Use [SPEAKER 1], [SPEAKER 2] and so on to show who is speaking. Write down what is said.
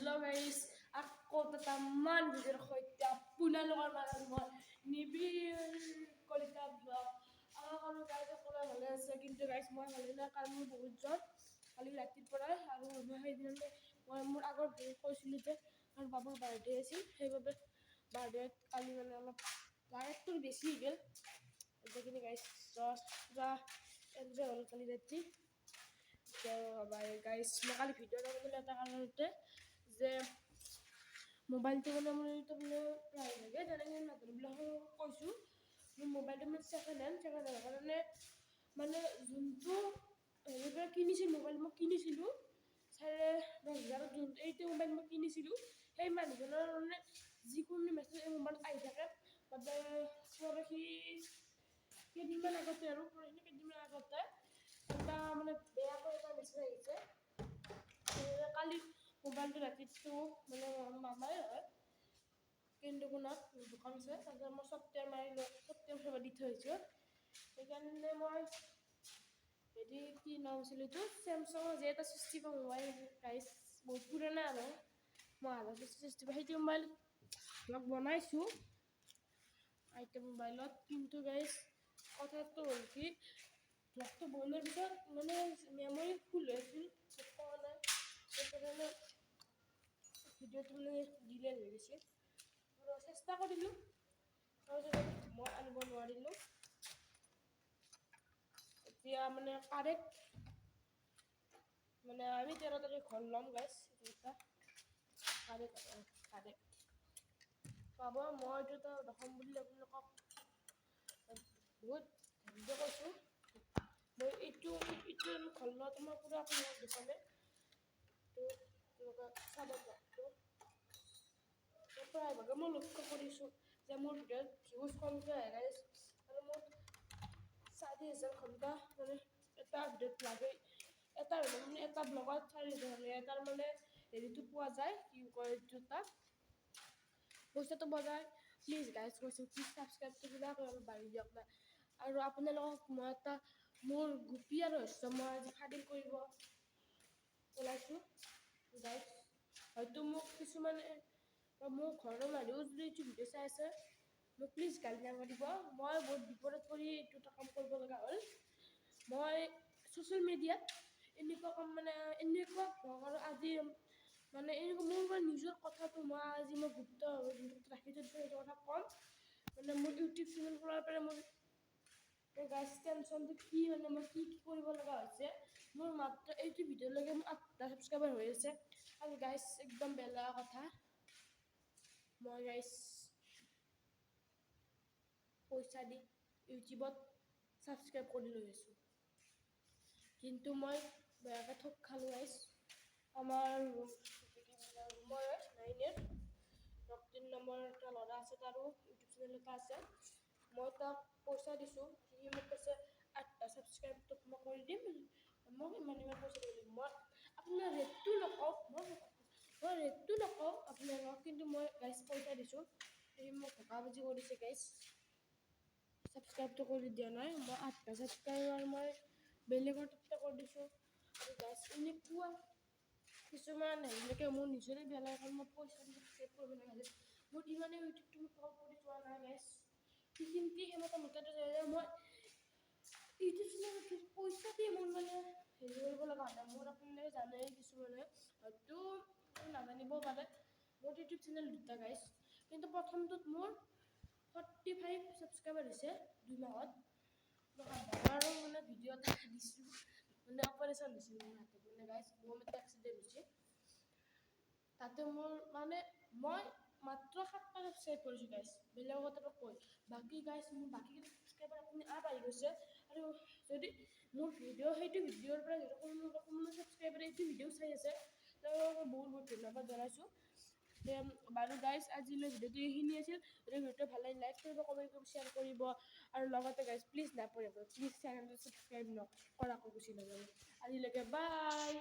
[SPEAKER 1] Hello' guys, আকৌ তামান ভিডিঅ'ৰ সৈতে আপোনালোকৰ মাজত মই নিবিড় কলিতা ব্লগ। আৰু গাইজ সকলোৱে ভালে আছে, কিন্তু গাইজ মই ভালে নাই, কাৰণ মোৰ বহুত জ্বৰ কালি ৰাতিৰ পৰাই। আৰু মই সেইদিনা মই মোৰ আগৰ ভিডিঅ'ত কৈছিলোঁ যে মোৰ বাবুৰ বাৰ্থডে আছিল, সেইবাবে বাৰ্থডেত কালি মানে অলপ লাইটটো বেছি হৈ গ'ল। এইখিনি গাইজ এনজয় হ'ল কালি ৰাতি। গাইজ মই কালি ভিডিঅ' বনাবলৈ এটা কাৰণতে যে মোবাইলটো মানে মোৰ এইটো মানে প্ৰায় লাগে তেনেকৈ মানুহবিলাকক কৈছোঁ মোৰ মোবাইলটো মানে ছেকেণ্ড হেণ্ড কাৰণে মানে যোনটো হেৰিৰ পৰা কিনিছিলোঁ মোবাইল মই কিনিছিলোঁ 10,500 যোনটো এইটো মোবাইল মই কিনিছিলোঁ সেই মানুহজনৰ মানে যিকোনো মেছেজ এই মোবাইলত আহি থাকে। মানে পৰহি কেইদিনমান আগতে এটা মানে বেয়াকৈ এটা মেছেজ আহিছে। কালি মোবাইলটো ৰাতিটো মানে মামাই হয়, কিন্তু কোনাত দোকান আছে তাতে মই ছফ্টৱেৰ মাৰিলোঁ, ছফ্টৱেৰ দি থৈ আহিছোঁ। সেইকাৰণে মই হেৰি কি নাম আছিল এইটো চেমচাঙৰ Z65 মোবাইল গাইজ বহুত পুৰণা আৰু মই Z65 সেইটো মোবাইল লগ বনাইছোঁ আইটেম মোবাইলত। কিন্তু গাইজ কথাটো হ'ল কি ব্লগটো বনোৱাৰ পিছত মানে মেমৰি ফুল হৈ আছিল, সেইকাৰণে ভিডিঅ'টো মানে ডিলেট হৈ গৈছে। আৰু চেষ্টা কৰিলোঁ মই আনিব নোৱাৰিলোঁ। এতিয়া মানে কাৰেক্ট মানে আমি 13 তাৰিখ ঘৰ ল'ম গাইজ, কাৰেক্ট পাব। মই এইটো দেখাম বুলি আপোনালোকক বহুত ভিডিঅ' কৈছোঁ। মই এইটো ঘৰ লোৱাটো মই পূৰা আপোনালোকক দেখালে চাব ব্লগটো। প্ৰায়ভাগে মই লক্ষ্য কৰিছোঁ যে মোৰ ভিডিঅ'ত ভিউজ কমকৈ আহে গাইজ, আৰু মোৰ 4,000 ঘণ্টা মানে এটা ভিডিঅ'ত লাগে, এটা ব্লগত 4,000 তাৰ মানে হেৰিটো পোৱা যায়, কি কয় এইটো তাত পইচাটো পোৱা যায়। প্লিজ গাইজ কৈছোঁ, প্লিজ ছাবস্ক্ৰাইবটো কিবা কৰি অলপ বাঢ়ি দিয়ক না। আৰু আপোনালোকক মই এটা মোৰ গোপীয় ৰহস্য মই আজি ফাদিল কৰিব ওলাইছোঁ গাইজ। হয়তো মোক কিছুমানে মোৰ ঘৰৰ মানুহেও যদি এইটো ভিডিঅ' চাই আছে মোক প্লিজ গালি নাপাৰিব। মই বহুত বিপদত পৰি এইটো এটা কাম কৰিব লগা হ'ল। মই ছ'চিয়েল মিডিয়াত এনেকুৱা কাম মানে এনেকুৱা ভ্লগ আজি মানে এনেকুৱা মোৰ নিজৰ কথাটো মই আজি মই গুপ্তভাৱে ৰাখি থৈছোঁ সেইটো কথা ক'ম। মানে মোৰ ইউটিউব চেনেল খোলাৰ পৰা মোৰ গাইজ টেনশ্যনটো কি মানে মই কি কৰিব লগা হৈছে। মোৰ মাত্ৰ এইটো ভিডিঅ'লৈকে মোৰ 8টা ছাবস্ক্ৰাইবাৰ হৈ আছে। আৰু গাইজ একদম বেয়া কথা, মই গাইজ পইচা দি ইউটিউবত ছাবস্ক্ৰাইব কৰি লৈ আছোঁ, কিন্তু মই বেয়াকৈ ঠগ খালোঁ গাইজ। আমাৰ ৰুমৰে 9 ৰক্তিম নামৰ এটা ল'ৰা আছে, তাৰো ইউটিউব চেনেল এটা আছে। মই তাক পইচা দিছোঁ, সি মোক কৈছে 8টা ছাবস্ক্ৰাইব তোক মই কৰি দিম, মোক ইমান পইচা দিব লাগিব। মই আপোনাৰ ৰেটটো নকওঁ আপোনালোকক, কিন্তু মই গাইজ পইচা দিছোঁ। সি মোক ধোকাবাজি কৰিছে গাইজ, ছাবস্ক্ৰাইবটো কৰি দিয়া নাই। মই 8টা ছাবস্ক্ৰাইবাৰ মই বেলেগৰ তাতে কৰি দিছোঁ। আৰু গাইজ এনেকুৱা কিছুমান হেৰিলৈকে মোৰ নিজৰে বেয়া লাগে, কাৰণ মই পইচা দি ছাবস্ক্ৰাইব কৰিব লগা হৈছে। মোৰ ইমানে ইউটিউবটো মই তল পৰি যোৱা নাই গাইজ, সেইখিনিতে সেনেকুৱা মুঠতে যায় মই ইউটিউব চেনেলত পইচা দি মোৰ মানে হেৰি কৰিব লগা হোৱা নাই। মোৰ আপোনালোকে জানেই, কিছুমানে হয়তো নাজানিবও পাৰে মোৰ ইউটিউব চেনেল দুটা গাইজ, কিন্তু প্ৰথমটোত মোৰ 45 ছাবস্ক্ৰাইবাৰ হৈছে 2 মাহত। আৰু মানে ভিডিঅ' এটা দিছিলোঁ, মানে অপাৰেশ্যন দিছিলোঁ মোৰ হাতত, মানে গাইজ মোৰ এটা এক্সিডেণ্ট হৈছে, তাতে মোৰ মানে মই মাত্ৰ 7টা ছাবস্ক্ৰাইব কৰিছোঁ গাইজ, বেলেগৰ কথা কৈ বাকী গাইজ মোৰ বাকীকেইটা ছাবস্ক্ৰাইবাৰ আপুনি আহি গৈছে। আৰু যদি মোৰ সেইটো ভিডিঅ'ৰ পৰা যদি কোনো ছাবস্ক্ৰাইবাৰে এইটো ভিডিঅ' চাই আছে তেওঁলোকক বহুত ধন্যবাদ জনাইছোঁ। বাৰু গাইজ আজিলৈ ভিডিঅ'টো এইখিনি আছিল। যদি ভিডিঅ'টো ভাল লাগিলে লাইক কৰিব, কমেণ্ট কৰিব, শ্বেয়াৰ কৰিব, আৰু লগতে গাইজ প্লিজ নাপাহৰিব, প্লিজ চেনেলটো ছাবস্ক্ৰাইব নকৰাকৈ গুচি নাযাব। আজিলৈকে বাই।